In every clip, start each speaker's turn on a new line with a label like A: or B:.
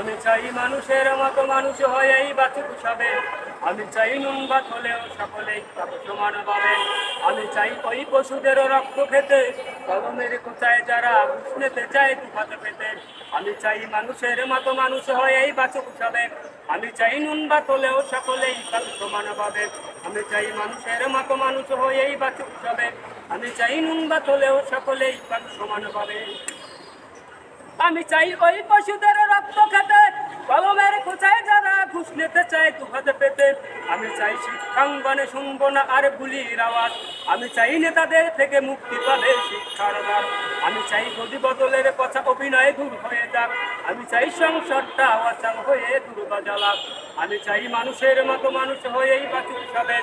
A: আমি চাই মানুষের মতো মানুষ হয়েই বাঁচুক সবে। আমি চাই নুন ভাত হলেও সকলেই পাবে সমান পাবে। আমি চাই ওই পশুদেরও রক্ত খেতে, কলমের কোথায় যারা ঘুষ নিতে চায় দুহাতে পেতে। আমি চাই মানুষের মতো মানুষ হয়েই বাঁচুক সবে। আমি চাই নুন ভাত হলেও সকলেই পাবে সমান পাবে। আমি চাই মানুষের মতো মানুষ হয়েই বাঁচুক সবে। আমি চাই নুন ভাত হলেও সকলেই পাবে সমান পাবে। আমি চাই ওই পশুদের রক্ত খেতে, কলমের খোঁচায় যারা ঘুষ নিতে চায় দুহাতে পেতে। আমি চাই শিক্ষাঙ্গনে শুনবো না আর গুলির আওয়াজ। আমি চাই নেতাদের থেকে মুক্তি পাবে শিক্ষার দ্বার। আমি চাই গদি বদলের কথা অভিনয় দূর হয়ে যাক। আমি চাই সংসারটা অচল হয়ে দুর্বাজালাক। আমি চাই মানুষের মতো মানুষ হয়েই বাঁচুক সবে।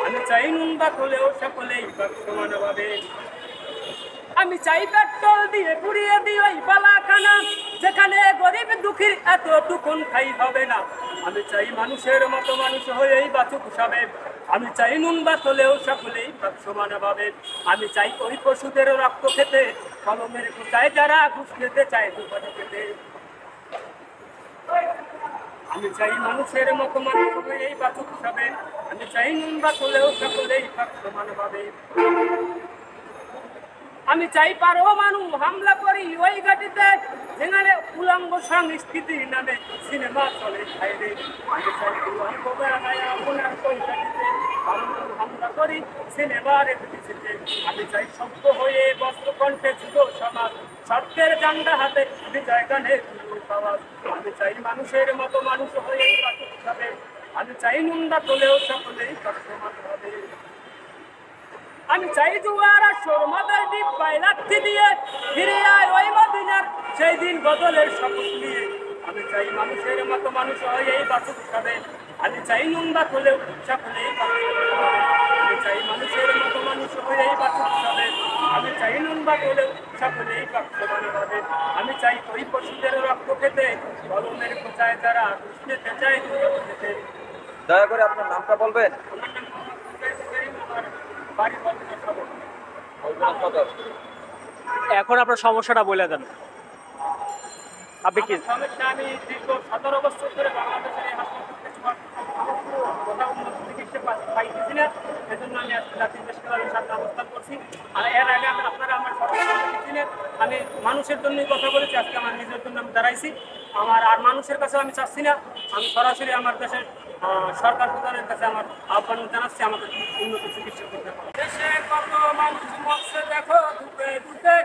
A: আমি চাই নুন ভাত হলেও সকলেই সমান পাবে। আমি চাই পেট্রোল দিয়ে পুড়িয়ে দিই ওই বালাখানা, যেখানে গরিব দুঃখীর এতটুকুন খাই হবে না। আমি চাই মানুষের মতো মানুষ হয়েই বাঁচুক সবে। আমি চাই নুন ভাত হলেও সকলেই সমান পাবে। আমি চাই ওই পশুদের রক্ত খেতে, কলমের কোথায় যারা ঘুষ নিতে চায় দুপাতে পেতে। আমি চাই মানুষের মতো মানুষ হয়েই বাঁচুক সবে। আমি চাই নুন ভাত হলেও সকলেই সমান পাবে। আমি চাই পারমাণু হামলা করি ওই ঘাটিতে, যেখানে উলঙ্গ সংস্কৃতির নামে সিনেমা চলে বাইরে। আমি চাই উলঙ্গ বেড়ায় আপনার ওই ঘাটিতে পারমাণু হামলা করি সিনেমার ঘাটিতে। আমি চাই সভ্য হয়ে বস্ত্র কণ্ঠে যুব সমাজ, সত্যের জান্ডা হাতে বিজয় গানে আওয়াজ। আমি চাই মানুষের মতো মানুষ হয়ে বাঁচুক সবে। আমি চাই নুন ভাত হলেও সকলেই সমান হবে। আমি চাই জুয়ার আসর মাদার ডিব্বায় লাথি দিয়ে ফিরে আয় ওই মদিনার সেই দিন বদলের শপথ নিয়ে। আমি চাই মানুষের মতো মানুষ হয়েই বাঁচুক সবে। আমি চাই নুন ভাত হলেও সকলেই আমি চাই মানুষের মতো মানুষ হয়েই বাঁচুক সবে। আমি চাই নুন ভাত হলেও সকলেই সমান হবে। আমি চাই ওই পশুদের রক্ত খেতে, কলমের কোথায় যারা ঘুষ নিতে চায় দুটো খেতে।
B: দয়া করে আপনার নামটা বলবেন।
C: এখন আপনার সমস্যাটা বলে দেন। আপনি কি
A: সমস্যা? আমি দীর্ঘ 17 বছর ধরে বাংলাদেশের এই হাসপাতালে উন্নত চিকিৎসা পাইতেছি না। সেজন্য আমি আজকে জাতীয় প্রেস ক্লাবের সামনে অবস্থান করছি। আর এর আগে আপনারা আমার চিনেন, আমি মানুষের জন্যই কথা বলেছি। আজকে আমার নিজের জন্য আমি দাঁড়াইছি। আর মানুষের কাছে আমি চাচ্ছি না, আমি সরাসরি আমার দেশের সরকার প্রধানের কাছে আমার আহ্বান জানাচ্ছি আমাদের উন্নত চিকিৎসা করতে হবে। দেশে কত মানুষ মরছে দেখো ধুকে ধুকে,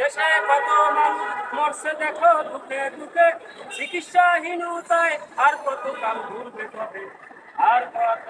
A: দেশে কত মানুষ মরছে দেখো ধুকে ধুকে। চিকিৎসাহীনতায় আর কত কাল ঘুরবে তবে, আর কত